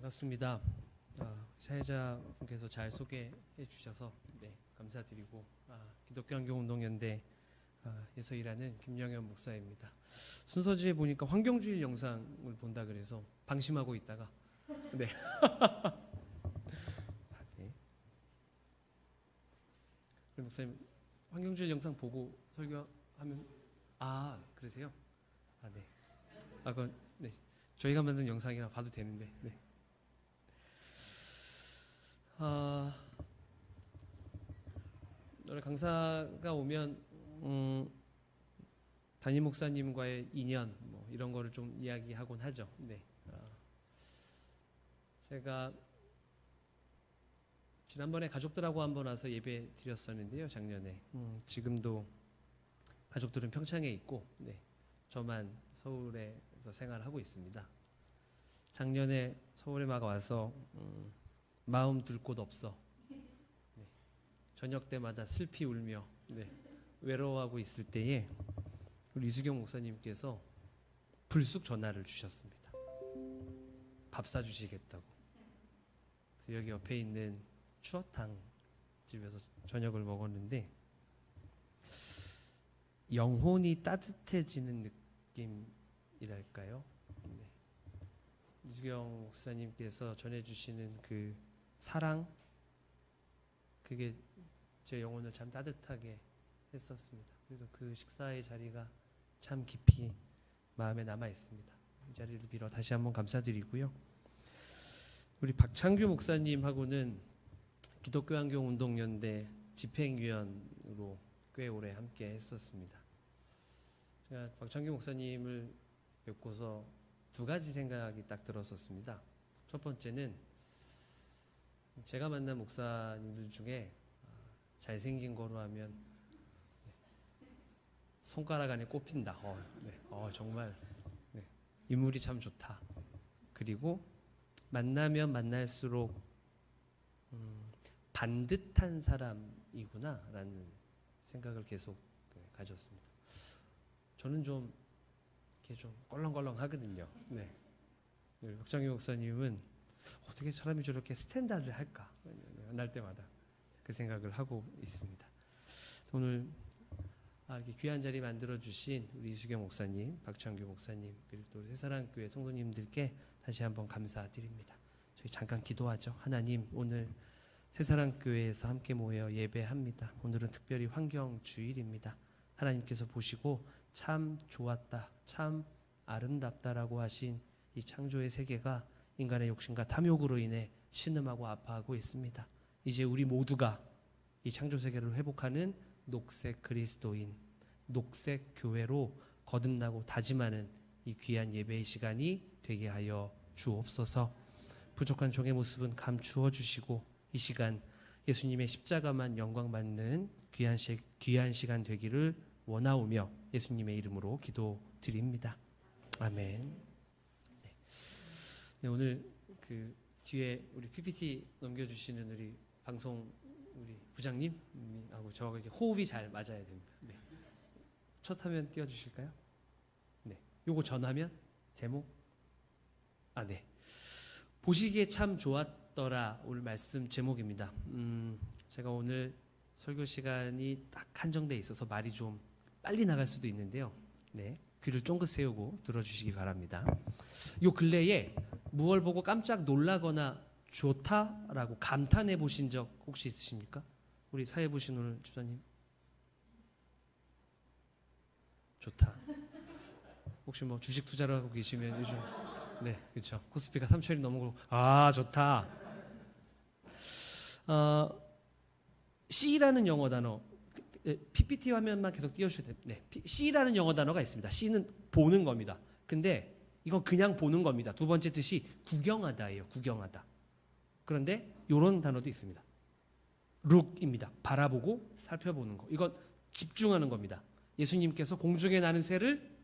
반갑습니다. 사회자분께서 잘 소개해 주셔서 감사드리고 기독교 환경운동연대에서 일하는 김영현 목사입니다. 순서지에 보니까 환경주일 영상을 본다 그래서 방심하고 있다가 네. 그럼 목사님 환경주일 영상 보고 설교하면 그러세요? 네. 그건 네. 저희가 만든 영상이라 봐도 되는데. 네. 오늘 강사가 오면 담임 목사님과의 인연 이런 거를 좀 이야기하곤 하죠. 네. 제가 지난번에 가족들하고 한번 와서 예배 드렸었는데요, 작년에. 지금도 가족들은 평창에 있고, 네. 저만 서울에서 생활하고 있습니다. 작년에 서울에 막 와서 마음 둘 곳 없어. 네. 저녁 때마다 슬피 울며 외로워하고 있을 때에 우리 이수경 목사님께서 불쑥 전화를 주셨습니다. 밥 사주시겠다고. 그래서 여기 옆에 있는 추어탕 집에서 저녁을 먹었는데 영혼이 따뜻해지는 느낌이랄까요? 이수경 목사님께서 전해주시는 그 사랑, 그게 제 영혼을 참 따뜻하게 했었습니다. 그래서 그 식사의 자리가 참 깊이 마음에 남아 있습니다. 이 자리를 빌어 다시 한번 감사드리고요. 우리 박창규 목사님하고는 기독교 환경운동연대 집행위원으로 꽤 오래 함께 했었습니다. 제가 박창규 목사님을 뵙고서 두 가지 생각이 딱 들었었습니다. 첫 번째는 제가 만난 목사님들 중에 잘생긴 거로 하면 손가락 안에 꼽힌다. 정말 인물이 참 좋다. 그리고 만나면 만날수록 반듯한 사람이구나라는 생각을 계속 가졌습니다. 저는 좀 껄렁껄렁하거든요. 네. 박창규 목사님은 어떻게 사람이 저렇게 스탠다드를 할까? 만날 때마다 그 생각을 하고 있습니다. 오늘 이렇게 귀한 자리 만들어 주신 우리 이수경 목사님, 박창규 목사님, 그리고 또 새사랑교회 성도님들께 다시 한번 감사드립니다. 저희 잠깐 기도하죠. 하나님, 오늘 새사랑교회에서 함께 모여 예배합니다. 오늘은 특별히 환경주일입니다. 하나님께서 보시고 참 좋았다, 참 아름답다라고 하신 이 창조의 세계가 인간의 욕심과 탐욕으로 인해 신음하고 아파하고 있습니다. 이제 우리 모두가 이 창조 세계를 회복하는 녹색 그리스도인, 녹색 교회로 거듭나고 다짐하는 이 귀한 예배의 시간이 되게 하여 주옵소서. 부족한 종의 모습은 감추어 주시고 이 시간 예수님의 십자가만 영광받는 귀한 시간 되기를 원하오며 예수님의 이름으로 기도드립니다. 아멘. 네, 오늘 그 뒤에 우리 PPT 넘겨주시는 우리 방송 우리 부장님하고 저하고 이제 호흡이 잘 맞아야 됩니다. 네. 첫 화면 띄워주실까요? 네. 요거 전화면 제목. 네. 보시기에 참 좋았더라 오늘 말씀 제목입니다. 제가 오늘 설교 시간이 딱 한정돼 있어서 말이 좀 빨리 나갈 수도 있는데요. 네. 귀를 쫑긋 세우고 들어주시기 바랍니다. 요 근래에 무얼 보고 깜짝 놀라거나 좋다라고 감탄해 보신 적 혹시 있으십니까? 우리 사회 보신 오늘 집사님. 좋다. 혹시 주식 투자를 하고 계시면 요즘 그렇죠. 코스피가 3천이 넘어가고 좋다. C라는 영어 단어 PPT 화면만 계속 띄워주셔야 돼요. 네, C라는 영어 단어가 있습니다. C는 보는 겁니다. 근데 이건 그냥 보는 겁니다. 두 번째 뜻이 구경하다예요. 구경하다. 그런데 이런 단어도 있습니다. look입니다. 바라보고 살펴보는 거. 이건 집중하는 겁니다. 예수님께서 공중에 나는 새를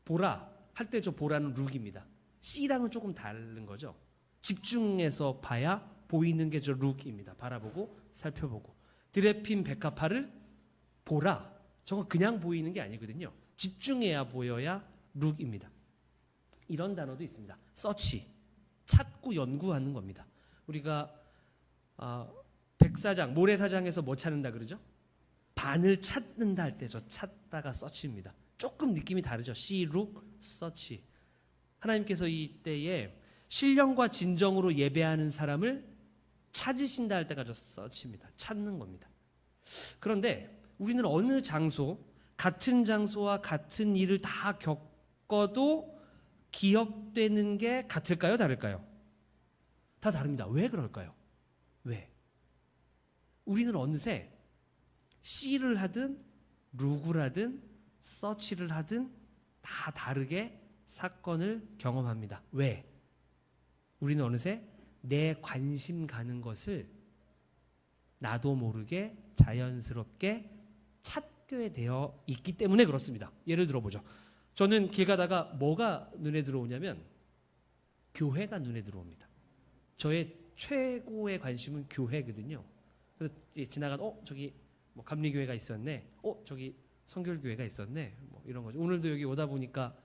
보라 할 때 저 보라는 look입니다. C랑은 조금 다른 거죠. 집중해서 봐야 보이는 게 저 look입니다. 바라보고 살펴보고. 들에 핀 백합화를 보라. 저건 그냥 보이는 게 아니거든요. 집중해야 보여야 look입니다. 이런 단어도 있습니다. search. 찾고 연구하는 겁니다. 우리가 백사장, 모래사장에서 뭐 찾는다 그러죠? 반을 찾는다 할 때 저 찾다가 서치입니다. 조금 느낌이 다르죠. See, look, search. 하나님께서 이때에 신령과 진정으로 예배하는 사람을 찾으신다 할 때가 저 search입니다. 찾는 겁니다. 그런데 우리는 어느 장소, 같은 장소와 같은 일을 다 겪어도 기억되는 게 같을까요? 다를까요? 다 다릅니다. 왜 그럴까요? 왜? 우리는 어느새 C를 하든 룩을 하든 서치를 하든 다 다르게 사건을 경험합니다. 왜? 우리는 어느새 내 관심 가는 것을 나도 모르게 자연스럽게 찾게 되어 있기 때문에 그렇습니다. 예를 들어보죠. 저는 길 가다가 뭐가 눈에 들어오냐면 교회가 눈에 들어옵니다. 저의 최고의 관심은 교회거든요. 그래서 지나간 저기 뭐 감리교회가 있었네. 저기 성결교회가 있었네. 뭐 이런 거죠. 오늘도 여기 오다 보니까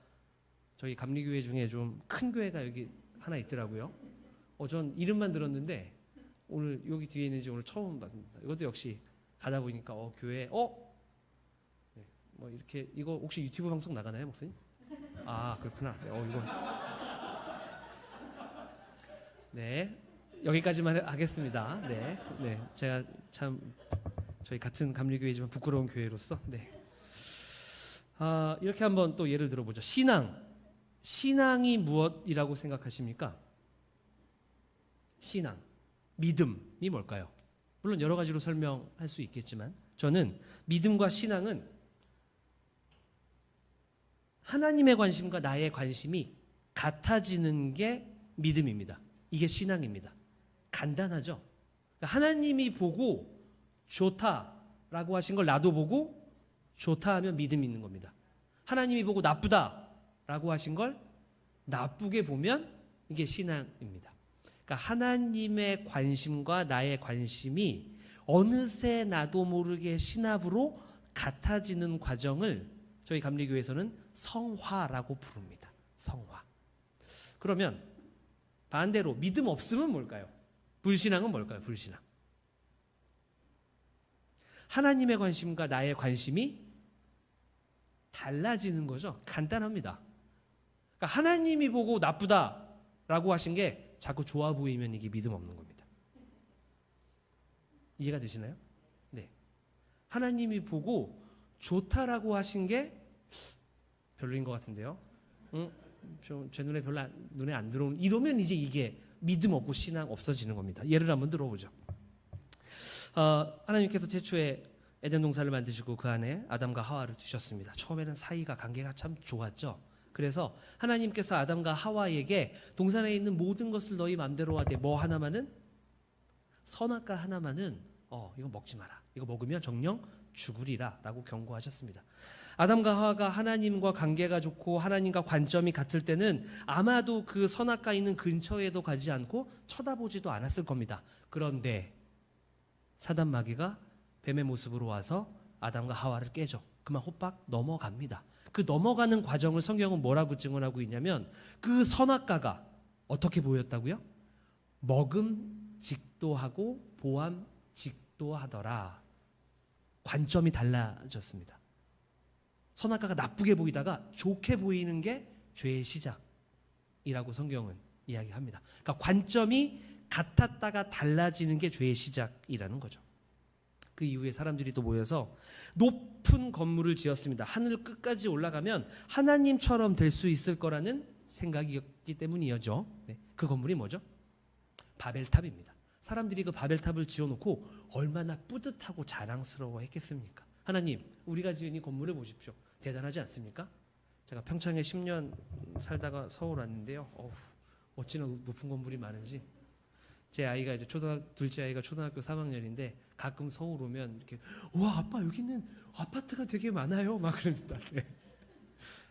저희 감리교회 중에 좀 큰 교회가 여기 하나 있더라고요. 전 이름만 들었는데 오늘 여기 뒤에 있는지 오늘 처음 봤습니다. 이것도 역시 가다 보니까 교회 네, 뭐 이렇게 이거 혹시 유튜브 방송 나가나요, 목사님? 아 그렇구나. 이거 네 여기까지만 하겠습니다. 네, 제가 참 저희 같은 감리교회지만 부끄러운 교회로서 이렇게 한번 또 예를 들어보죠. 신앙이 무엇이라고 생각하십니까? 신앙, 믿음이 뭘까요? 물론 여러 가지로 설명할 수 있겠지만 저는 믿음과 신앙은 하나님의 관심과 나의 관심이 같아지는 게 믿음입니다. 이게 신앙입니다. 간단하죠? 그러니까 하나님이 보고 좋다라고 하신 걸 나도 보고 좋다 하면 믿음이 있는 겁니다. 하나님이 보고 나쁘다라고 하신 걸 나쁘게 보면 이게 신앙입니다. 그러니까 하나님의 관심과 나의 관심이 어느새 나도 모르게 신압으로 같아지는 과정을 저희 감리교회에서는 성화라고 부릅니다. 성화. 그러면 반대로 믿음 없음은 뭘까요? 불신앙은 뭘까요? 불신앙. 하나님의 관심과 나의 관심이 달라지는 거죠. 간단합니다. 그러니까 하나님이 보고 나쁘다라고 하신 게 자꾸 좋아 보이면 이게 믿음 없는 겁니다. 이해가 되시나요? 네. 하나님이 보고 좋다라고 하신 게 별로인 것 같은데요. 제 눈에 별로 눈에 안 들어오는 이러면 이제 이게 믿음 없고 신앙 없어지는 겁니다. 예를 한번 들어보죠. 하나님께서 태초에 에덴 동산을 만드시고 그 안에 아담과 하와를 두셨습니다. 처음에는 사이가 관계가 참 좋았죠. 그래서 하나님께서 아담과 하와에게 동산에 있는 모든 것을 너희 맘대로 하되 뭐 하나만은 선악과 하나만은 이거 먹지 마라. 이거 먹으면 정령 죽으리라 라고 경고하셨습니다. 아담과 하와가 하나님과 관계가 좋고 하나님과 관점이 같을 때는 아마도 그 선악과 있는 근처에도 가지 않고 쳐다보지도 않았을 겁니다. 그런데 사단 마귀가 뱀의 모습으로 와서 아담과 하와를 깨죠. 그만 호박 넘어갑니다. 그 넘어가는 과정을 성경은 뭐라고 증언하고 있냐면 그 선악과가 어떻게 보였다고요? 먹음직도 하고 보암직도 하더라. 관점이 달라졌습니다. 선악과가 나쁘게 보이다가 좋게 보이는 게 죄의 시작이라고 성경은 이야기합니다. 그러니까 관점이 같았다가 달라지는 게 죄의 시작이라는 거죠. 그 이후에 사람들이 또 모여서 높은 건물을 지었습니다. 하늘 끝까지 올라가면 하나님처럼 될 수 있을 거라는 생각이었기 때문이었죠. 그 건물이 뭐죠? 바벨탑입니다. 사람들이 그 바벨탑을 지어놓고 얼마나 뿌듯하고 자랑스러워 했겠습니까? 하나님, 우리가 지은 이 건물을 보십시오. 대단하지 않습니까? 제가 평창에 10년 살다가 서울 왔는데요. 어찌나 높은 건물이 많은지. 제 아이가 이제 둘째 아이가 초등학교 3학년인데 가끔 서울 오면 이렇게 와 아빠 여기는 아파트가 되게 많아요 막 그럽니다. 네.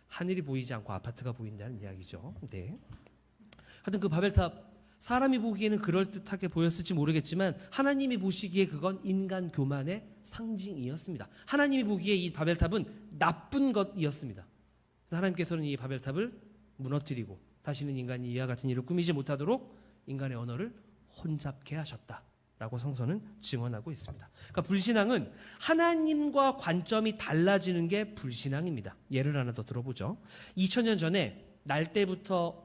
하늘이 보이지 않고 아파트가 보인다는 이야기죠. 네. 하여튼 그 바벨탑 사람이 보기에는 그럴듯하게 보였을지 모르겠지만 하나님이 보시기에 그건 인간 교만의 상징이었습니다. 하나님이 보기에 이 바벨탑은 나쁜 것이었습니다. 그래서 하나님께서는 이 바벨탑을 무너뜨리고 다시는 인간이 이와 같은 일을 꾸미지 못하도록 인간의 언어를 혼잡케 하셨다라고 성서는 증언하고 있습니다. 그러니까 불신앙은 하나님과 관점이 달라지는 게 불신앙입니다. 예를 하나 더 들어보죠. 2000년 전에 날 때부터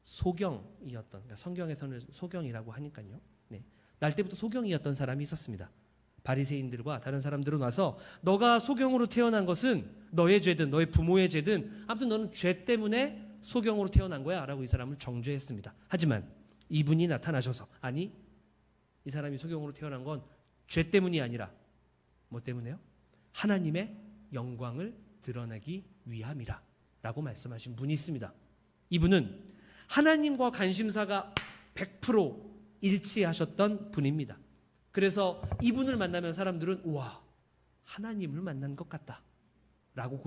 소경이었던, 그러니까 성경에서는 소경이라고 하니까요. 네. 날 때부터 소경이었던 사람이 있었습니다. 바리새인들과 다른 사람들은 와서 너가 소경으로 태어난 것은 너의 죄든 너의 부모의 죄든 아무튼 너는 죄 때문에 소경으로 태어난 거야 라고 이 사람을 정죄했습니다. 하지만 이분이 나타나셔서 아니, 이 사람이 소경으로 태어난 건 죄 때문이 아니라 뭐 때문에요? 하나님의 영광을 드러내기 위함이라 라고 말씀하신 분이 있습니다. 이분은 하나님과 관심사가 100% 일치하셨던 분입니다. 그래서 이분을 만나면 사람들은 우와, 하나님을 만난 것 같다 라고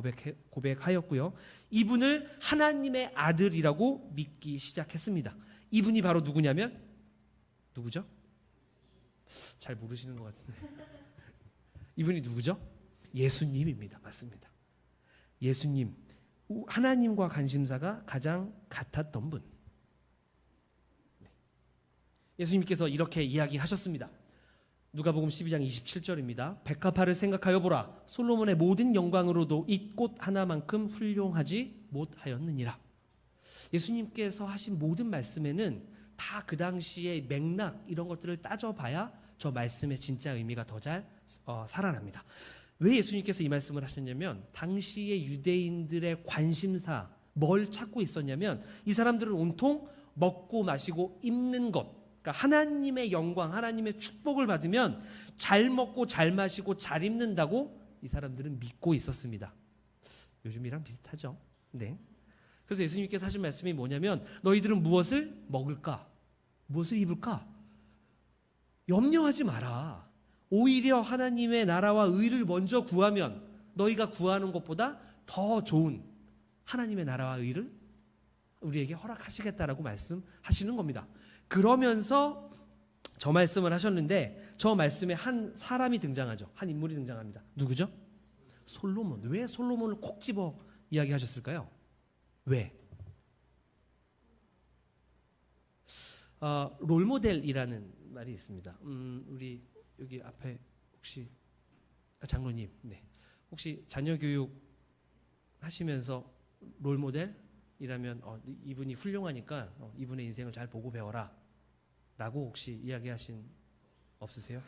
고백하였고요. 이분을 하나님의 아들이라고 믿기 시작했습니다. 이분이 바로 누구냐면, 누구죠? 잘 모르시는 것 같은데. 이분이 누구죠? 예수님입니다. 맞습니다. 예수님, 하나님과 관심사가 가장 같았던 분. 예수님께서 이렇게 이야기하셨습니다. 누가복음 12장 27절입니다. 백합화를 생각하여 보라. 솔로몬의 모든 영광으로도 이 꽃 하나만큼 훌륭하지 못하였느니라. 예수님께서 하신 모든 말씀에는 다 그 당시의 맥락 이런 것들을 따져봐야 저 말씀의 진짜 의미가 더 잘 살아납니다. 왜 예수님께서 이 말씀을 하셨냐면 당시의 유대인들의 관심사 뭘 찾고 있었냐면 이 사람들은 온통 먹고 마시고 입는 것, 그러니까 하나님의 영광, 하나님의 축복을 받으면 잘 먹고 잘 마시고 잘 입는다고 이 사람들은 믿고 있었습니다. 요즘이랑 비슷하죠. 네. 그래서 예수님께서 하신 말씀이 뭐냐면 너희들은 무엇을 먹을까? 무엇을 입을까? 염려하지 마라. 오히려 하나님의 나라와 의를 먼저 구하면 너희가 구하는 것보다 더 좋은 하나님의 나라와 의를 우리에게 허락하시겠다라고 말씀하시는 겁니다. 그러면서 저 말씀을 하셨는데 저 말씀에 한 사람이 등장하죠. 한 인물이 등장합니다. 누구죠? 솔로몬. 왜 솔로몬을 콕 집어 이야기하셨을까요? 왜? 롤모델이라는 말이 있습니다. 우리 여기 앞에 혹시 장로님, 네. 혹시 자녀 교육 하시면서 롤모델이라면 이분이 훌륭하니까 이분의 인생을 잘 보고 배워라 라고 혹시 이야기하신 없으세요?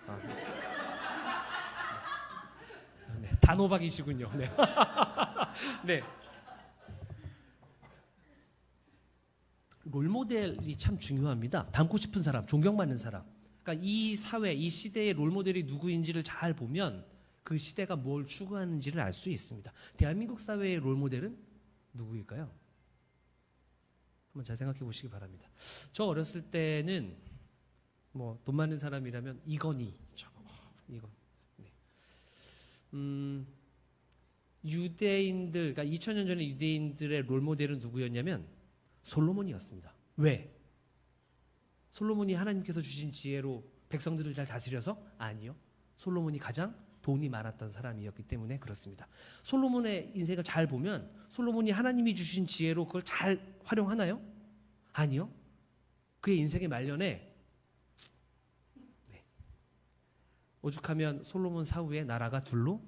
네. 단호박이시군요. 네. 네. 롤모델이 참 중요합니다. 닮고 싶은 사람, 존경받는 사람. 그러니까 이 사회, 이 시대의 롤모델이 누구인지를 잘 보면 그 시대가 뭘 추구하는지를 알 수 있습니다. 대한민국 사회의 롤모델은 누구일까요? 한번 잘 생각해 보시기 바랍니다. 저 어렸을 때는 뭐 돈 많은 사람이라면 이건희, 이건. 네. 유대인들, 그러니까 2000년 전에 유대인들의 롤모델은 누구였냐면 솔로몬이었습니다. 왜? 솔로몬이 하나님께서 주신 지혜로 백성들을 잘 다스려서? 아니요. 솔로몬이 가장 돈이 많았던 사람이었기 때문에 그렇습니다. 솔로몬의 인생을 잘 보면 솔로몬이 하나님이 주신 지혜로 그걸 잘 활용하나요? 아니요. 그의 인생의 말년에 오죽하면 솔로몬 사후에 나라가 둘로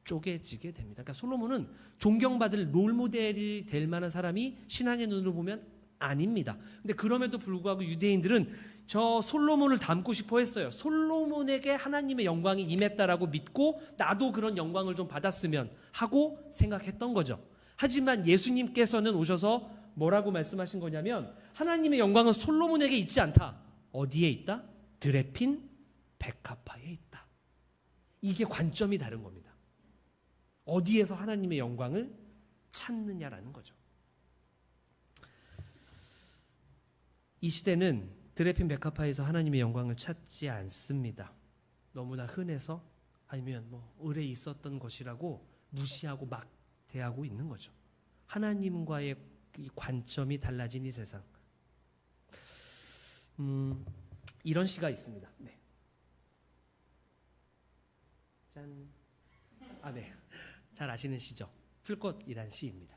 쪼개지게 됩니다. 그러니까 솔로몬은 존경받을 롤모델이 될 만한 사람이 신앙의 눈으로 보면 아닙니다. 근데 그럼에도 불구하고 유대인들은 저 솔로몬을 닮고 싶어 했어요. 솔로몬에게 하나님의 영광이 임했다라고 믿고 나도 그런 영광을 좀 받았으면 하고 생각했던 거죠. 하지만 예수님께서는 오셔서 뭐라고 말씀하신 거냐면 하나님의 영광은 솔로몬에게 있지 않다. 어디에 있다? 들에 핀 백합화에 있다. 이게 관점이 다른 겁니다. 어디에서 하나님의 영광을 찾느냐라는 거죠. 이 시대는 들에 핀 백합화에서 하나님의 영광을 찾지 않습니다. 너무나 흔해서 아니면 뭐 을에 있었던 것이라고 무시하고 막 대하고 있는 거죠. 하나님과의 이 관점이 달라진 이 세상. 이런 시가 있습니다. 네. 짠. 네. 잘 아시는 시죠. 풀꽃이란 시입니다.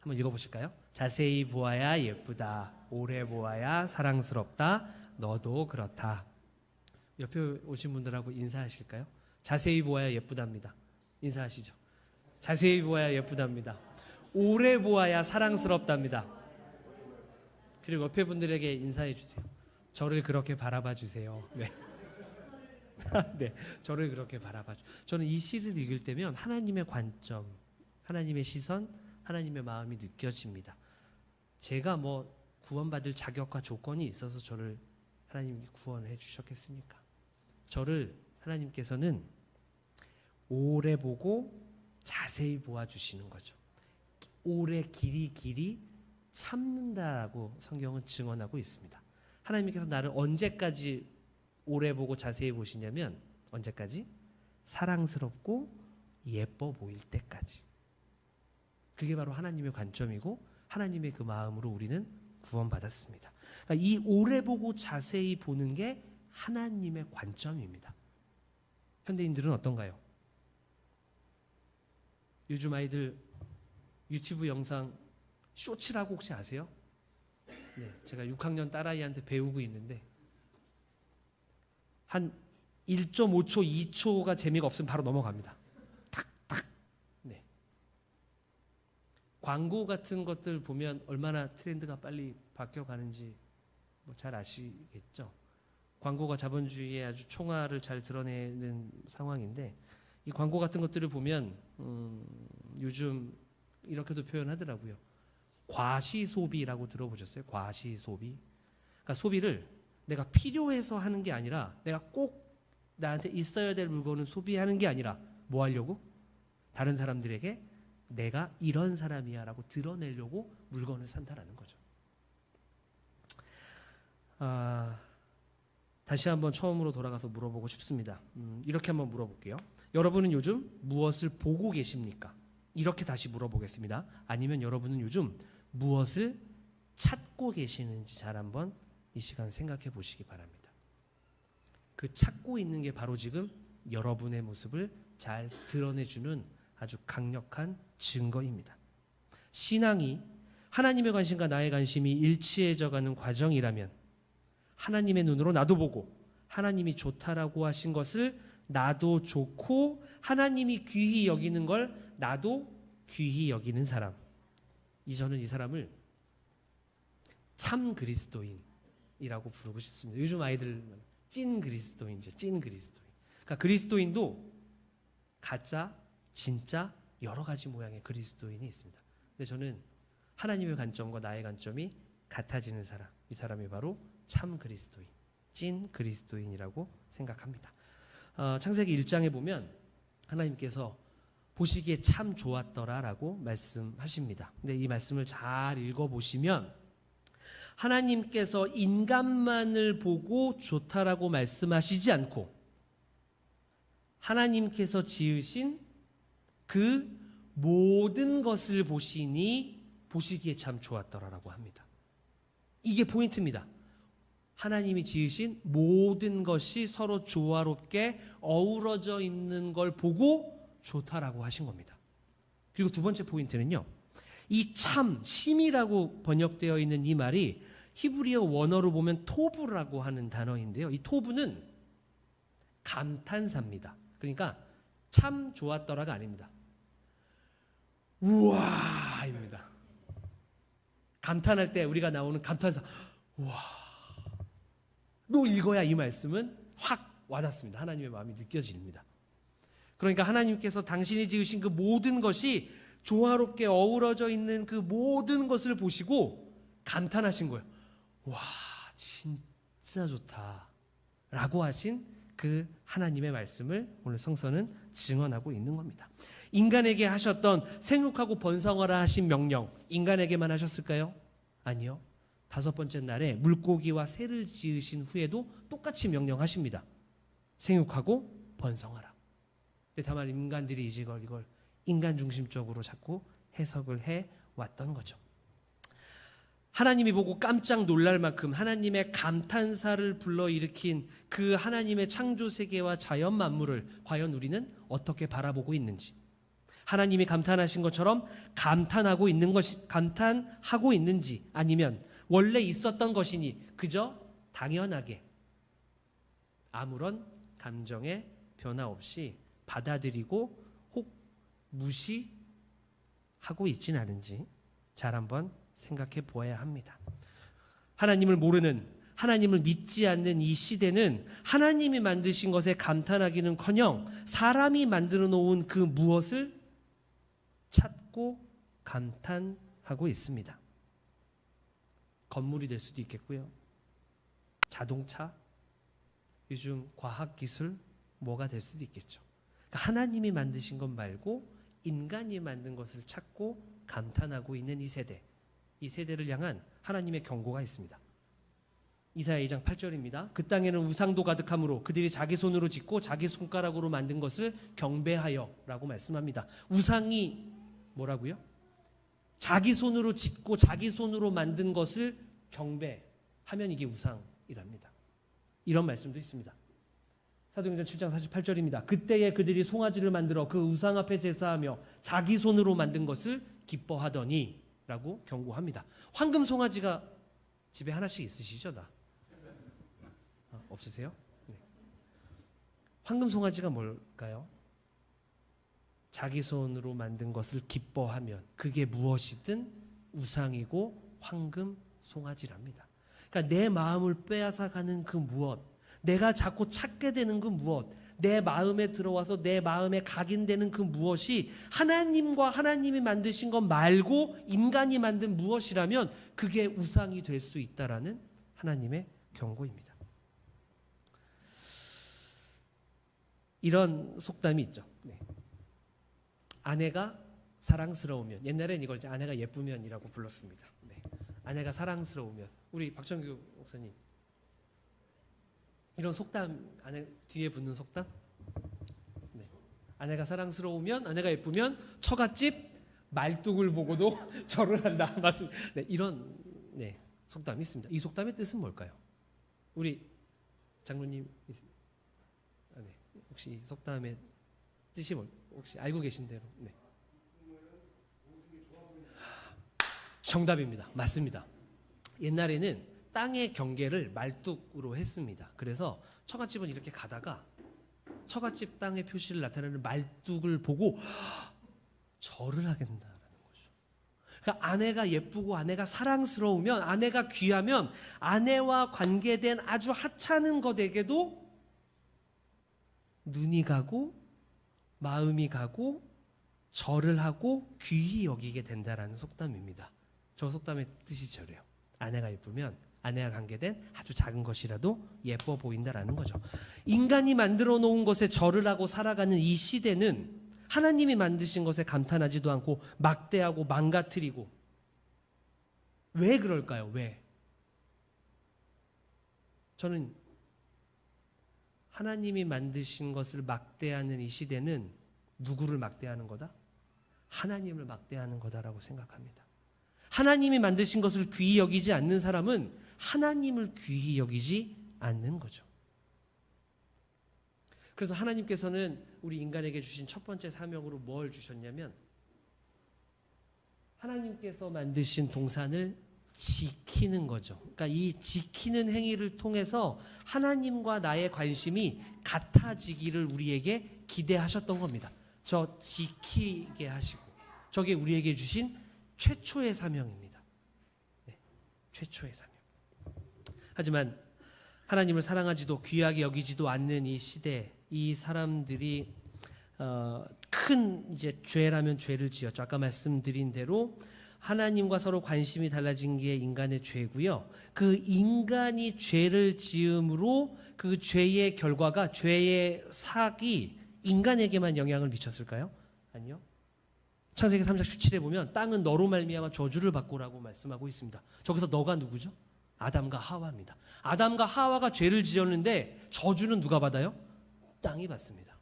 한번 읽어보실까요? 자세히 보아야 예쁘다. 오래 보아야 사랑스럽다. 너도 그렇다. 옆에 오신 분들하고 인사하실까요? 자세히 보아야 예쁘답니다. 인사하시죠. 자세히 보아야 예쁘답니다. 오래 보아야 사랑스럽답니다. 그리고 옆에 분들에게 인사해 주세요. 저를 그렇게 바라봐 주세요. 네. 네, 저를 그렇게 바라봐 주. 저는 이 시를 읽을 때면 하나님의 관점, 하나님의 시선, 하나님의 마음이 느껴집니다. 제가 뭐 구원받을 자격과 조건이 있어서 저를 하나님께 구원해 주셨겠습니까? 저를 하나님께서는 오래 보고 자세히 보아주시는 거죠. 오래 길이 참는다라고 성경은 증언하고 있습니다. 하나님께서 나를 언제까지 오래 보고 자세히 보시냐면 언제까지? 사랑스럽고 예뻐 보일 때까지. 그게 바로 하나님의 관점이고 하나님의 그 마음으로 우리는 구원받았습니다. 그러니까 이 오래 보고 자세히 보는 게 하나님의 관점입니다. 현대인들은 어떤가요? 요즘 아이들 유튜브 영상 쇼츠라고 혹시 아세요? 네, 제가 6학년 딸아이한테 배우고 있는데 한 1.5초, 2초가 재미가 없으면 바로 넘어갑니다. 탁탁. 네. 광고 같은 것들 보면 얼마나 트렌드가 빨리 바뀌어가는지 뭐 잘 아시겠죠? 광고가 자본주의의 아주 총알을 잘 드러내는 상황인데 이 광고 같은 것들을 보면 요즘 이렇게도 표현하더라고요. 과시소비라고 들어보셨어요? 과시소비. 그러니까 소비를 내가 필요해서 하는 게 아니라 내가 꼭 나한테 있어야 될 물건을 소비하는 게 아니라 뭐 하려고? 다른 사람들에게 내가 이런 사람이야 라고 드러내려고 물건을 산다라는 거죠. 다시 한번 처음으로 돌아가서 물어보고 싶습니다. 이렇게 한번 물어볼게요. 여러분은 요즘 무엇을 보고 계십니까? 이렇게 다시 물어보겠습니다. 아니면 여러분은 요즘 무엇을 찾고 계시는지 잘 한번 이 시간 생각해 보시기 바랍니다. 그 찾고 있는 게 바로 지금 여러분의 모습을 잘 드러내주는 아주 강력한 증거입니다. 신앙이 하나님의 관심과 나의 관심이 일치해져가는 과정이라면 하나님의 눈으로 나도 보고 하나님이 좋다라고 하신 것을 나도 좋고 하나님이 귀히 여기는 걸 나도 귀히 여기는 사람. 저는 이 사람을 참 그리스도인이라고 부르고 싶습니다. 요즘 아이들 찐 그리스도인이죠. 찐 그리스도인. 그러니까 그리스도인도 가짜, 진짜 여러 가지 모양의 그리스도인이 있습니다. 근데 저는 하나님의 관점과 나의 관점이 같아지는 사람, 이 사람이 바로 참 그리스도인, 찐 그리스도인이라고 생각합니다. 창세기 1장에 보면 하나님께서 보시기에 참 좋았더라라고 말씀하십니다. 근데 이 말씀을 잘 읽어보시면 하나님께서 인간만을 보고 좋다라고 말씀하시지 않고 하나님께서 지으신 그 모든 것을 보시니 보시기에 참 좋았더라라고 합니다. 이게 포인트입니다. 하나님이 지으신 모든 것이 서로 조화롭게 어우러져 있는 걸 보고 좋다라고 하신 겁니다. 그리고 두 번째 포인트는요. 이 참, 심이라고 번역되어 있는 이 말이 히브리어 원어로 보면 토부라고 하는 단어인데요. 이 토부는 감탄사입니다. 그러니까 참 좋았더라가 아닙니다. 우와입니다. 감탄할 때 우리가 나오는 감탄사. 우와. 또 읽어야 이 말씀은 확 와닿습니다. 하나님의 마음이 느껴집니다. 그러니까 하나님께서 당신이 지으신 그 모든 것이 조화롭게 어우러져 있는 그 모든 것을 보시고 감탄하신 거예요. 와, 진짜 좋다 라고 하신 그 하나님의 말씀을 오늘 성서는 증언하고 있는 겁니다. 인간에게 하셨던 생육하고 번성하라 하신 명령, 인간에게만 하셨을까요? 아니요. 5번째 날에 물고기와 새를 지으신 후에도 똑같이 명령하십니다. 생육하고 번성하라. 근데 다만 인간들이 이걸 인간 중심적으로 자꾸 해석을 해 왔던 거죠. 하나님이 보고 깜짝 놀랄 만큼 하나님의 감탄사를 불러일으킨 그 하나님의 창조 세계와 자연 만물을 과연 우리는 어떻게 바라보고 있는지, 하나님이 감탄하신 것처럼 감탄하고 있는지, 아니면 원래 있었던 것이니 그저 당연하게 아무런 감정의 변화 없이 받아들이고 혹 무시하고 있진 않은지 잘 한번 생각해 보아야 합니다. 하나님을 모르는, 하나님을 믿지 않는 이 시대는 하나님이 만드신 것에 감탄하기는커녕 사람이 만들어 놓은 그 무엇을 찾고 감탄하고 있습니다. 건물이 될 수도 있겠고요. 자동차, 요즘 과학기술 뭐가 될 수도 있겠죠. 그러니까 하나님이 만드신 것 말고 인간이 만든 것을 찾고 감탄하고 있는 이 세대를 향한 하나님의 경고가 있습니다. 이사야 2장 8절입니다. 그 땅에는 우상도 가득하므로 그들이 자기 손으로 짓고 자기 손가락으로 만든 것을 경배하여 라고 말씀합니다. 우상이 뭐라고요? 자기 손으로 짓고 자기 손으로 만든 것을 경배하면 이게 우상이랍니다. 이런 말씀도 있습니다. 사도행전 7장 48절입니다. 그때에 그들이 송아지를 만들어 그 우상 앞에 제사하며 자기 손으로 만든 것을 기뻐하더니 라고 경고합니다. 황금 송아지가 집에 하나씩 있으시죠? 다? 없으세요? 네. 황금 송아지가 뭘까요? 자기 손으로 만든 것을 기뻐하면 그게 무엇이든 우상이고 황금 송아지랍니다. 그러니까 내 마음을 빼앗아가는 그 무엇, 내가 자꾸 찾게 되는 그 무엇, 내 마음에 들어와서 내 마음에 각인되는 그 무엇이 하나님과 하나님이 만드신 것 말고 인간이 만든 무엇이라면 그게 우상이 될 수 있다라는 하나님의 경고입니다. 이런 속담이 있죠. 네. 아내가 사랑스러우면, 옛날엔 이걸 이제 아내가 예쁘면이라고 불렀습니다. 네. 아내가 사랑스러우면, 우리 박정규 목사님 이런 속담, 아내 뒤에 붙는 속담? 네. 아내가 사랑스러우면, 아내가 예쁘면 처갓집 말뚝을 보고도 절을 한다. 맞습니다. 네, 이런 속담이 있습니다. 이 속담의 뜻은 뭘까요? 우리 장로님, 네. 혹시 이 속담의 뜻이 혹시 알고 계신 대로? 네. 정답입니다. 맞습니다. 옛날에는 땅의 경계를 말뚝으로 했습니다. 그래서 처갓집은 이렇게 가다가 처갓집 땅의 표시를 나타내는 말뚝을 보고 절을 하게 된다는 거죠. 그러니까 아내가 예쁘고 아내가 사랑스러우면, 아내가 귀하면 아내와 관계된 아주 하찮은 것에게도 눈이 가고 마음이 가고 절을 하고 귀히 여기게 된다라는 속담입니다. 저 속담의 뜻이 저래요. 아내가 예쁘면 아내와 관계된 아주 작은 것이라도 예뻐 보인다라는 거죠. 인간이 만들어 놓은 것에 절을 하고 살아가는 이 시대는 하나님이 만드신 것에 감탄하지도 않고 막대하고 망가뜨리고, 왜 그럴까요? 왜? 저는 하나님이 만드신 것을 막대하는 이 시대는 누구를 막대하는 거다? 하나님을 막대하는 거다라고 생각합니다. 하나님이 만드신 것을 귀히 여기지 않는 사람은 하나님을 귀히 여기지 않는 거죠. 그래서 하나님께서는 우리 인간에게 주신 첫 번째 사명으로 뭘 주셨냐면, 하나님께서 만드신 동산을 지키는 거죠. 그러니까 이 지키는 행위를 통해서 하나님과 나의 관심이 같아지기를 우리에게 기대하셨던 겁니다. 저 지키게 하시고, 저게 우리에게 주신 최초의 사명입니다. 네, 최초의 사명. 하지만 하나님을 사랑하지도 귀하게 여기지도 않는 이 시대, 이 사람들이 큰 이제 죄라면 죄를 지었죠. 아까 말씀드린 대로 하나님과 서로 관심이 달라진 게 인간의 죄고요. 그 인간이 죄를 지음으로 그 죄의 결과가, 죄의 삭이 인간에게만 영향을 미쳤을까요? 아니요. 창세기 3장 17에 보면 땅은 너로 말미암아 저주를 받고라고 말씀하고 있습니다. 저기서 너가 누구죠? 아담과 하와입니다. 아담과 하와가 죄를 지었는데 저주는 누가 받아요? 땅이 받습니다.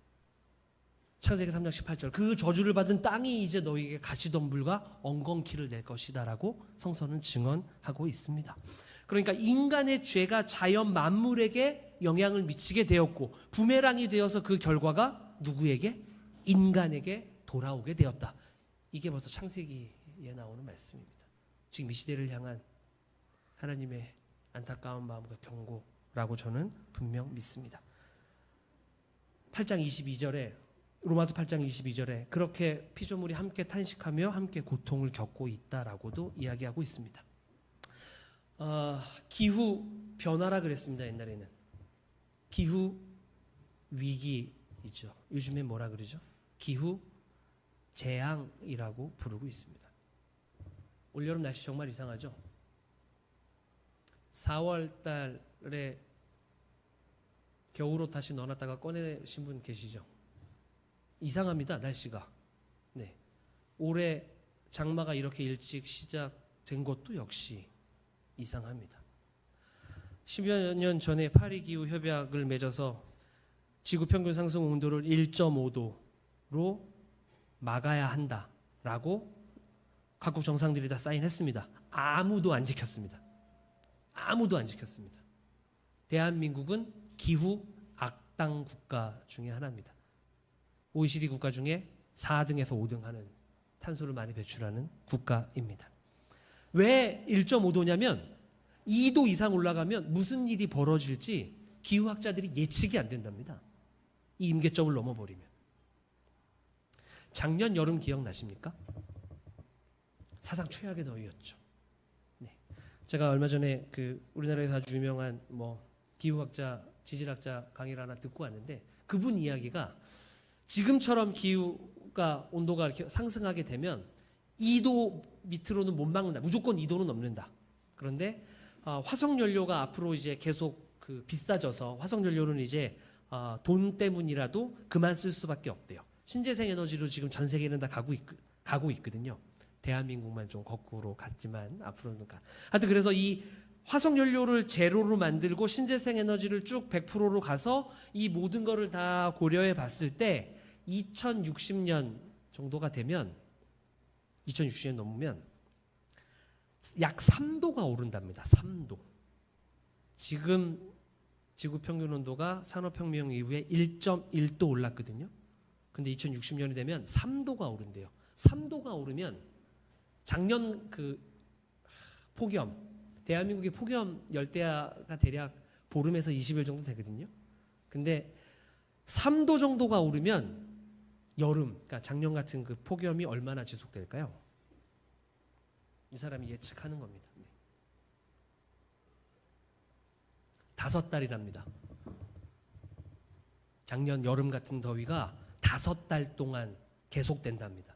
창세기 3장 18절, 그 저주를 받은 땅이 이제 너희에게 가시덤불과 엉겅퀴를 낼 것이다 라고 성서는 증언하고 있습니다. 그러니까 인간의 죄가 자연 만물에게 영향을 미치게 되었고 부메랑이 되어서 그 결과가 누구에게? 인간에게 돌아오게 되었다. 이게 벌써 창세기에 나오는 말씀입니다. 지금 이 시대를 향한 하나님의 안타까운 마음과 경고라고 저는 분명 믿습니다. 8장 22절에 로마서 8장 22절에 그렇게 피조물이 함께 탄식하며 함께 고통을 겪고 있다라고도 이야기하고 있습니다. 기후 변화라 그랬습니다. 옛날에는 기후 위기이죠. 요즘에 뭐라 그러죠? 기후 재앙이라고 부르고 있습니다. 올여름 날씨 정말 이상하죠? 4월 달에 겨울옷 다시 넣어놨다가 꺼내신 분 계시죠? 이상합니다. 날씨가. 네. 올해 장마가 이렇게 일찍 시작된 것도 역시 이상합니다. 10여 년 전에 파리 기후 협약을 맺어서 지구 평균 상승 온도를 1.5도로 막아야 한다라고 각국 정상들이 다 사인했습니다. 아무도 안 지켰습니다. 아무도 안 지켰습니다. 대한민국은 기후 악당 국가 중에 하나입니다. OECD 국가 중에 4등에서 5등 하는 탄소를 많이 배출하는 국가입니다. 왜 1.5도냐면 2도 이상 올라가면 무슨 일이 벌어질지 기후학자들이 예측이 안 된답니다. 이 임계점을 넘어버리면. 작년 여름 기억나십니까? 사상 최악의 더위였죠. 네. 제가 얼마 전에 우리나라에서 아주 유명한 기후학자, 지질학자 강의를 하나 듣고 왔는데 그분 이야기가 지금처럼 기후가 온도가 이렇게 상승하게 되면 2도 밑으로는 못 막는다. 무조건 2도는 넘는다. 그런데 화석 연료가 앞으로 이제 계속 비싸져서 화석 연료는 이제 돈 때문이라도 그만 쓸 수밖에 없대요. 신재생 에너지로 지금 전 세계는 다 가고 있거든요. 대한민국만 좀 거꾸로 갔지만 앞으로는 하여튼 그래서 이 화석 연료를 제로로 만들고 신재생 에너지를 쭉 100%로 가서 이 모든 거를 다 고려해 봤을 때 2060년 정도가 되면 2060년 넘으면 약 3도가 오른답니다. 3도. 지금 지구 평균 온도가 산업혁명 이후에 1.1도 올랐거든요. 근데 2060년이 되면 3도가 오른대요. 3도가 오르면 작년 폭염, 대한민국의 폭염 열대야가 대략 보름에서 20일 정도 되거든요. 근데 3도 정도가 오르면 여름, 그러니까 작년 같은 폭염이 얼마나 지속될까요? 이 사람이 예측하는 겁니다. 5달이랍니다. 작년 여름 같은 더위가 5달 동안 계속된답니다.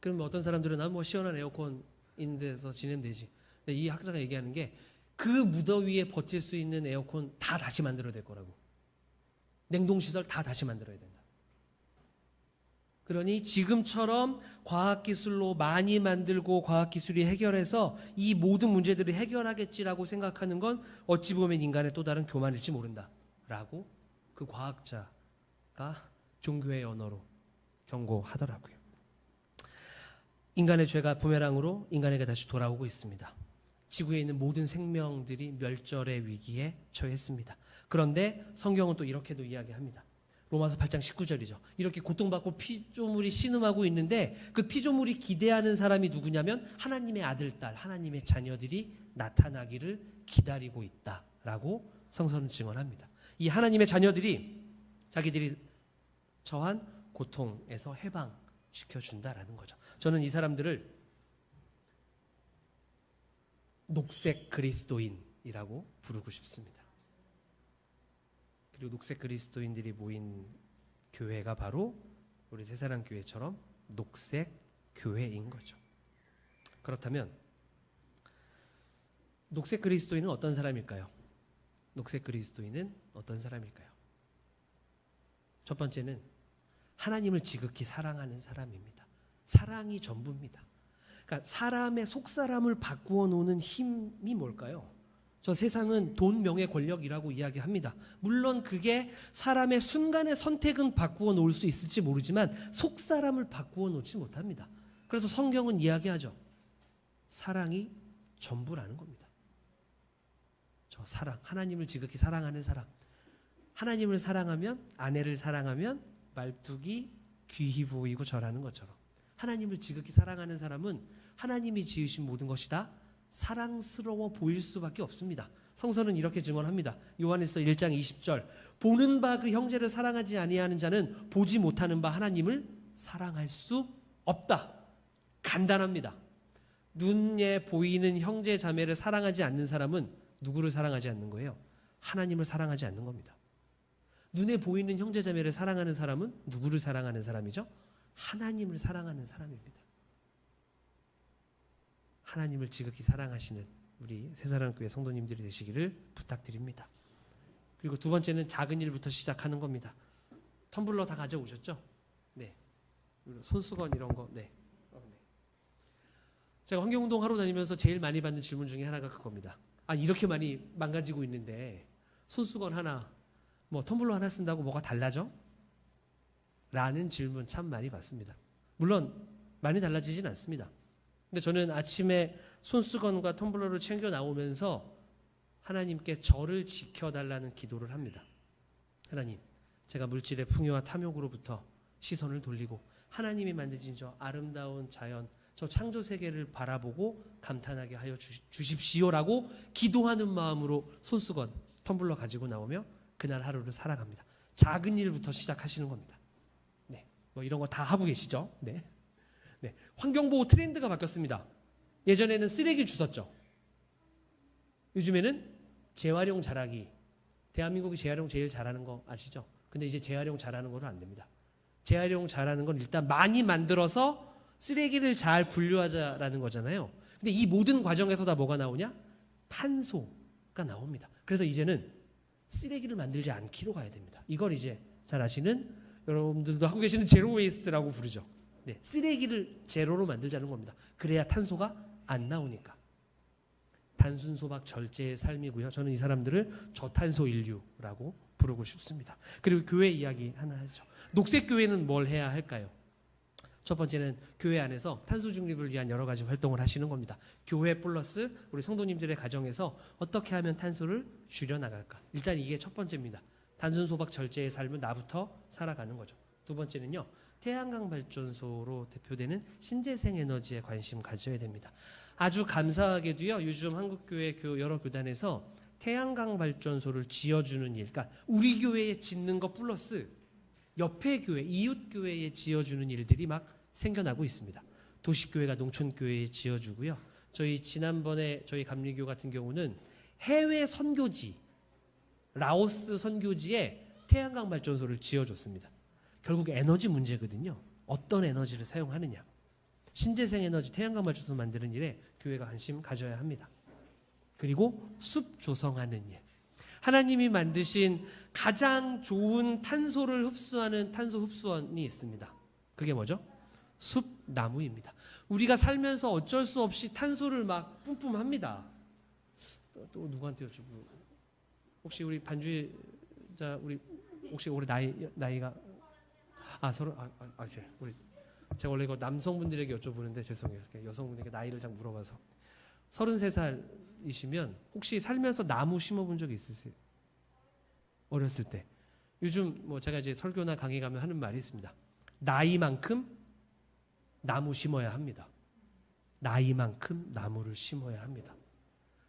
그럼 어떤 사람들은 시원한 에어컨 있는 데서 지내면 되지. 근데 이 학자가 얘기하는 게 그 무더위에 버틸 수 있는 에어컨 다 다시 만들어야 될 거라고. 냉동시설 다 다시 만들어야 된다. 그러니 지금처럼 과학기술로 많이 만들고 과학기술이 해결해서 이 모든 문제들을 해결하겠지라고 생각하는 건 어찌 보면 인간의 또 다른 교만일지 모른다라고 그 과학자가 종교의 언어로 경고하더라고요. 인간의 죄가 부메랑으로 인간에게 다시 돌아오고 있습니다. 지구에 있는 모든 생명들이 멸절의 위기에 처했습니다. 그런데 성경은 또 이렇게도 이야기합니다. 로마서 8장 19절이죠. 이렇게 고통받고 피조물이 신음하고 있는데 그 피조물이 기대하는 사람이 누구냐면 하나님의 아들, 딸, 하나님의 자녀들이 나타나기를 기다리고 있다라고 성서는 증언합니다. 이 하나님의 자녀들이 자기들이 처한 고통에서 해방시켜준다라는 거죠. 저는 이 사람들을 녹색 그리스도인이라고 부르고 싶습니다. 그리고 녹색 그리스도인들이 모인 교회가 바로 우리 새사랑교회처럼 녹색 교회인 거죠. 그렇다면 녹색 그리스도인은 어떤 사람일까요? 녹색 그리스도인은 어떤 사람일까요? 첫 번째는 하나님을 지극히 사랑하는 사람입니다. 사랑이 전부입니다. 그러니까 사람의 속사람을 바꾸어 놓는 힘이 뭘까요? 저 세상은 돈, 명예, 권력이라고 이야기합니다. 물론 그게 사람의 순간의 선택은 바꾸어 놓을 수 있을지 모르지만 속사람을 바꾸어 놓지 못합니다. 그래서 성경은 이야기하죠. 사랑이 전부라는 겁니다. 저 사랑, 하나님을 지극히 사랑하는 사람. 하나님을 사랑하면, 아내를 사랑하면 말뚝이 귀히 보이고 절하는 것처럼 하나님을 지극히 사랑하는 사람은 하나님이 지으신 모든 것이 다 사랑스러워 보일 수밖에 없습니다. 성서는 이렇게 증언합니다. 요한일서 1장 20절 보는 바 그 형제를 사랑하지 아니하는 자는 보지 못하는 바 하나님을 사랑할 수 없다. 간단합니다. 눈에 보이는 형제 자매를 사랑하지 않는 사람은 누구를 사랑하지 않는 거예요? 하나님을 사랑하지 않는 겁니다. 눈에 보이는 형제 자매를 사랑하는 사람은 누구를 사랑하는 사람이죠? 하나님을 사랑하는 사람입니다. 하나님을 지극히 사랑하시는 우리 새사랑교회 성도님들이 되시기를 부탁드립니다. 그리고 두 번째는 작은 일부터 시작하는 겁니다. 텀블러 다 가져오셨죠? 네. 손수건 이런 거. 네. 제가 환경운동 하러 다니면서 제일 많이 받는 질문 중에 하나가 그겁니다. 이렇게 많이 망가지고 있는데 손수건 하나, 뭐 텀블러 하나 쓴다고 뭐가 달라져? 라는 질문 참 많이 받습니다. 물론 많이 달라지진 않습니다. 근데 저는 아침에 손수건과 텀블러를 챙겨 나오면서 하나님께 저를 지켜달라는 기도를 합니다. 하나님, 제가 물질의 풍요와 탐욕으로부터 시선을 돌리고 하나님이 만드신 저 아름다운 자연, 저 창조 세계를 바라보고 감탄하게 하여 주십시오라고 기도하는 마음으로 손수건, 텀블러 가지고 나오며 그날 하루를 살아갑니다. 작은 일부터 시작하시는 겁니다. 네, 뭐 이런 거 다 하고 계시죠? 네. 네. 환경보호 트렌드가 바뀌었습니다. 예전에는 쓰레기 주웠죠. 요즘에는 재활용 잘하기. 대한민국이 재활용 제일 잘하는 거 아시죠? 근데 이제 재활용 잘하는 거는 안 됩니다. 재활용 잘하는 건 일단 많이 만들어서 쓰레기를 잘 분류하자라는 거잖아요. 근데 이 모든 과정에서 다 뭐가 나오냐? 탄소가 나옵니다. 그래서 이제는 쓰레기를 만들지 않기로 가야 됩니다. 이걸 이제 잘 아시는 여러분들도 하고 계시는 제로 웨이스트라고 부르죠. 네, 쓰레기를 제로로 만들자는 겁니다. 그래야 탄소가 안 나오니까. 단순 소박 절제의 삶이고요. 저는 이 사람들을 저탄소 인류라고 부르고 싶습니다. 그리고 교회 이야기 하나 하죠. 녹색 교회는 뭘 해야 할까요? 첫 번째는 교회 안에서 탄소 중립을 위한 여러 가지 활동을 하시는 겁니다. 교회 플러스 우리 성도님들의 가정에서 어떻게 하면 탄소를 줄여나갈까? 일단 이게 첫 번째입니다. 단순 소박 절제의 삶은 나부터 살아가는 거죠. 두 번째는요. 태양광 발전소로 대표되는 신재생 에너지에 관심 가져야 됩니다. 아주 감사하게도요. 요즘 한국교회 여러 교단에서 태양광 발전소를 지어주는 일, 그러니까 우리 교회에 짓는 것 플러스 옆에 교회, 이웃 교회에 지어주는 일들이 막 생겨나고 있습니다. 도시교회가 농촌교회에 지어주고요. 저희 지난번에 저희 감리교 같은 경우는 해외 선교지, 라오스 선교지에 태양광 발전소를 지어줬습니다. 결국 에너지 문제거든요. 어떤 에너지를 사용하느냐. 신재생 에너지 태양광 발전소 만드는 일에 교회가 관심 가져야 합니다. 그리고 숲 조성하는 일. 하나님이 만드신 가장 좋은 탄소를 흡수하는 탄소 흡수원이 있습니다. 그게 뭐죠? 숲나무입니다. 우리가 살면서 어쩔 수 없이 탄소를 막 뿜뿜합니다. 또 누구한테 여쭤보고 혹시 우리 반주자 우리 혹시 올해 나이가 서로 우리 제가 원래 이거 남성분들에게 여쭤보는데 죄송해요. 여성분에게 나이를 잘 물어봐서 33살이시면 혹시 살면서 나무 심어본 적 있으세요? 어렸을 때. 요즘 뭐 제가 이제 설교나 강의 가면 하는 말이 있습니다. 나이만큼 나무 심어야 합니다. 나이만큼 나무를 심어야 합니다.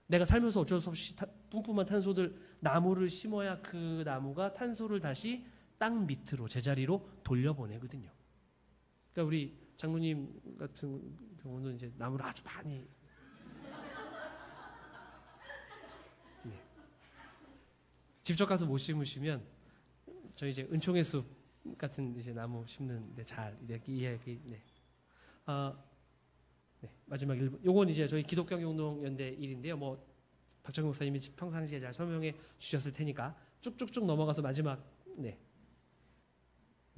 내가 살면서 어쩔 수 없이 뿜뿜한 탄소들 나무를 심어야 그 나무가 탄소를 다시 땅 밑으로 제자리로 돌려보내거든요. 그러니까 우리 장로님 같은 경우는 이제 나무를 아주 많이 직접 가서 못 심으시면 저희 이제 은총의 숲 같은 이제 나무 심는데 잘 이렇게 이야기. 네. 네. 마지막 1분. 요건 이제 저희 기독경영운동연대 일인데요. 뭐 박정희 목사님이 평상시에 잘 설명해 주셨을 테니까 쭉쭉쭉 넘어가서 마지막. 네.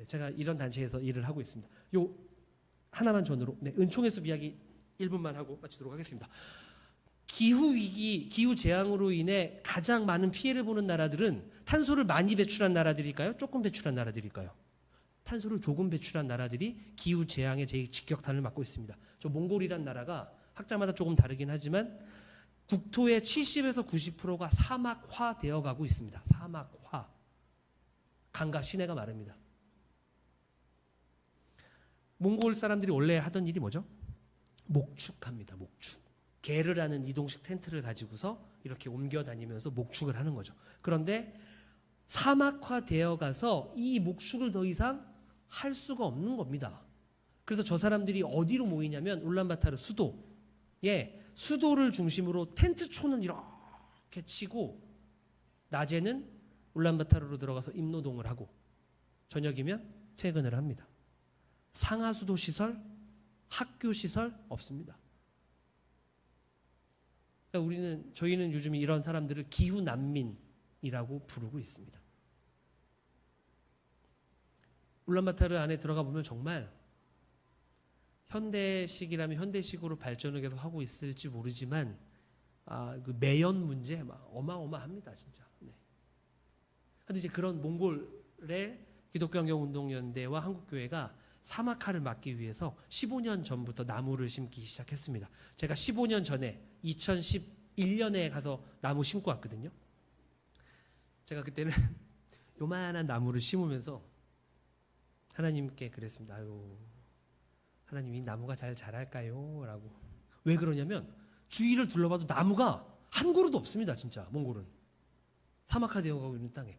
제가 이런 단체에서 일을 하고 있습니다. 요 하나만 전으로 은총의 숲 이야기 1분만 하고 마치도록 하겠습니다. 기후 위기, 기후 재앙으로 인해 가장 많은 피해를 보는 나라들은 탄소를 많이 배출한 나라들일까요? 조금 배출한 나라들일까요? 탄소를 조금 배출한 나라들이 기후 재앙의 제일 직격탄을 맞고 있습니다. 저 몽골이란 나라가 학자마다 조금 다르긴 하지만 국토의 70에서 90%가 사막화 되어 가고 있습니다. 사막화. 강과 시내가 마릅니다. 몽골 사람들이 원래 하던 일이 뭐죠? 목축합니다. 목축. 게르라는 이동식 텐트를 가지고서 이렇게 옮겨 다니면서 목축을 하는 거죠. 그런데 사막화되어 가서 이 목축을 더 이상 할 수가 없는 겁니다. 그래서 저 사람들이 어디로 모이냐면 울란바타르 수도에, 수도를 중심으로 텐트촌을 이렇게 치고 낮에는 울란바타르로 들어가서 임노동을 하고 저녁이면 퇴근을 합니다. 상하수도 시설, 학교 시설 없습니다. 그러니까 저희는 요즘 이런 사람들을 기후 난민이라고 부르고 있습니다. 울란바타르 안에 들어가 보면 정말 현대식이라면 현대식으로 발전을 계속 하고 있을지 모르지만 그 매연 문제 어마어마합니다, 진짜. 네. 근데 이제 그런 몽골의 기독교환경운동연대와 한국교회가 사막화를 막기 위해서 15년 전부터 나무를 심기 시작했습니다. 제가 15년 전에 2011년에 가서 나무 심고 왔거든요. 제가 그때는 요만한 나무를 심으면서 하나님께 그랬습니다. 아유, 하나님 이 나무가 잘 자랄까요? 라고. 왜 그러냐면 주위를 둘러봐도 나무가 한 그루도 없습니다. 진짜 몽골은 사막화되어 가고 있는 땅에.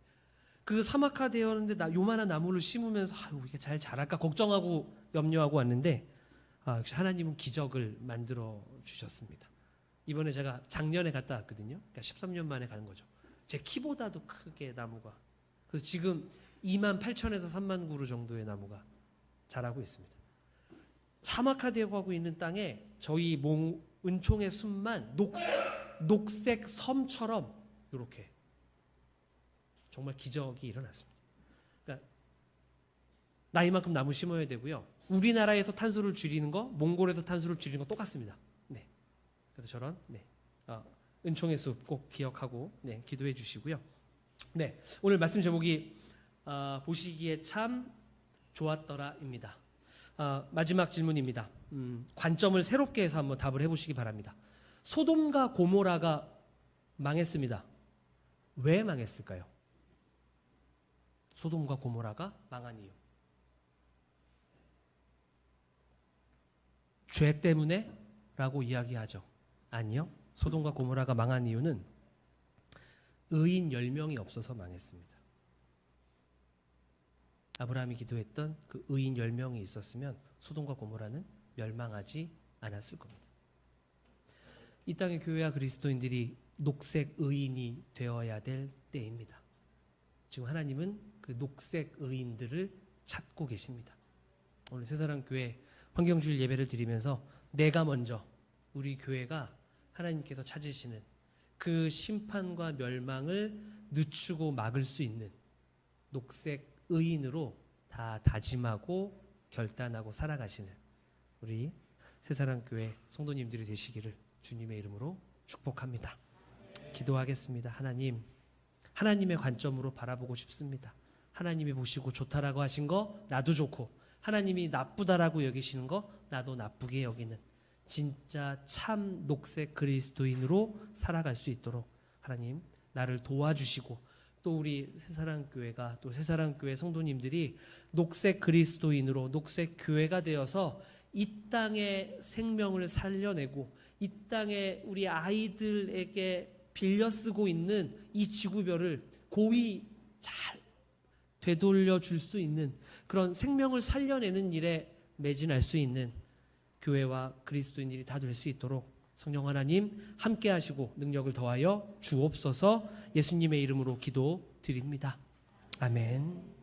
그 사막화되었는데 요만한 나무를 심으면서 아유, 이게 잘 자랄까 걱정하고 염려하고 왔는데 역시 하나님은 기적을 만들어 주셨습니다. 이번에 제가 작년에 갔다 왔거든요. 그러니까 13년 만에 가는 거죠. 제 키보다도 크게 나무가. 그래서 지금 28,000에서 3만 그루 정도의 나무가 자라고 있습니다. 사막화되어 가고 있는 땅에 저희 은총의 숲만 녹색 섬처럼 이렇게 정말 기적이 일어났습니다. 그러니까 나이만큼 나무 심어야 되고요. 우리나라에서 탄소를 줄이는 거, 몽골에서 탄소를 줄이는 거 똑같습니다. 네. 그래서 저런 은총의 숲 꼭 기억하고 기도해 주시고요. 네, 오늘 말씀 제목이 보시기에 참 좋았더라입니다. 마지막 질문입니다. 관점을 새롭게 해서 한번 답을 해보시기 바랍니다. 소돔과 고모라가 망했습니다. 왜 망했을까요? 소돔과 고모라가 망한 이유. 죄 때문에? 라고 이야기하죠. 아니요. 소돔과 고모라가 망한 이유는 의인 10명이 없어서 망했습니다. 아브라함이 기도했던 그 의인 10명이 있었으면 소돔과 고모라는 멸망하지 않았을 겁니다. 이 땅의 교회와 그리스도인들이 녹색 의인이 되어야 될 때입니다. 지금 하나님은 그 녹색 의인들을 찾고 계십니다. 오늘 새사랑교회 환경주일 예배를 드리면서 내가 먼저 우리 교회가 하나님께서 찾으시는 그 심판과 멸망을 늦추고 막을 수 있는 녹색 의인으로 다 다짐하고 결단하고 살아가시는 우리 새사랑교회 성도님들이 되시기를 주님의 이름으로 축복합니다. 기도하겠습니다. 하나님, 하나님의 관점으로 바라보고 싶습니다. 하나님이 보시고 좋다라고 하신 거 나도 좋고, 하나님이 나쁘다라고 여기시는 거 나도 나쁘게 여기는 진짜 참 녹색 그리스도인으로 살아갈 수 있도록 하나님 나를 도와주시고, 또 우리 새사랑교회가, 또 새사랑교회 성도님들이 녹색 그리스도인으로 녹색 교회가 되어서 이 땅의 생명을 살려내고 이 땅에 우리 아이들에게 빌려 쓰고 있는 이 지구별을 고이 잘 되돌려 줄 수 있는 그런 생명을 살려내는 일에 매진할 수 있는 교회와 그리스도인들이 다 될 수 있도록 성령 하나님 함께 하시고 능력을 더하여 주옵소서. 예수님의 이름으로 기도드립니다. 아멘.